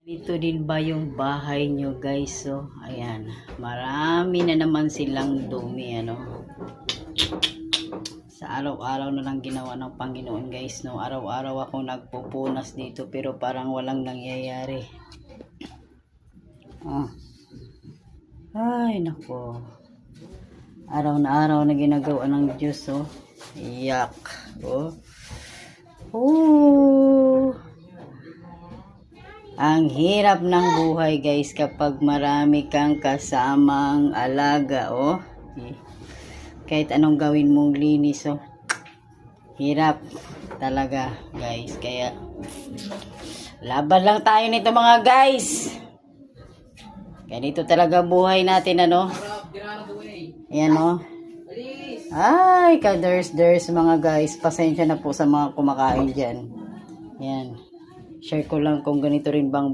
Dito din ba yung bahay nyo guys? So, ayan. Marami na naman silang dumi, ano. Sa araw-araw na lang ginawa ng Panginoon guys, no. Araw-araw ako nagpupunas dito pero parang walang nangyayari. Oh. Ay, nako. Araw na araw na ginagawa ng Diyos, oh. Yak. Oh. Oh. Ang hirap ng buhay guys kapag marami kang kasamang alaga, oh. Kahit anong gawin mong linis, oh. Hirap talaga guys. Kaya laban lang tayo nito mga guys. Ganito talaga buhay natin, ano. Ayan, oh. Ay, kaders mga guys. Pasensya na po sa mga kumakain dyan. Ayan. Share ko lang kung ganito rin bang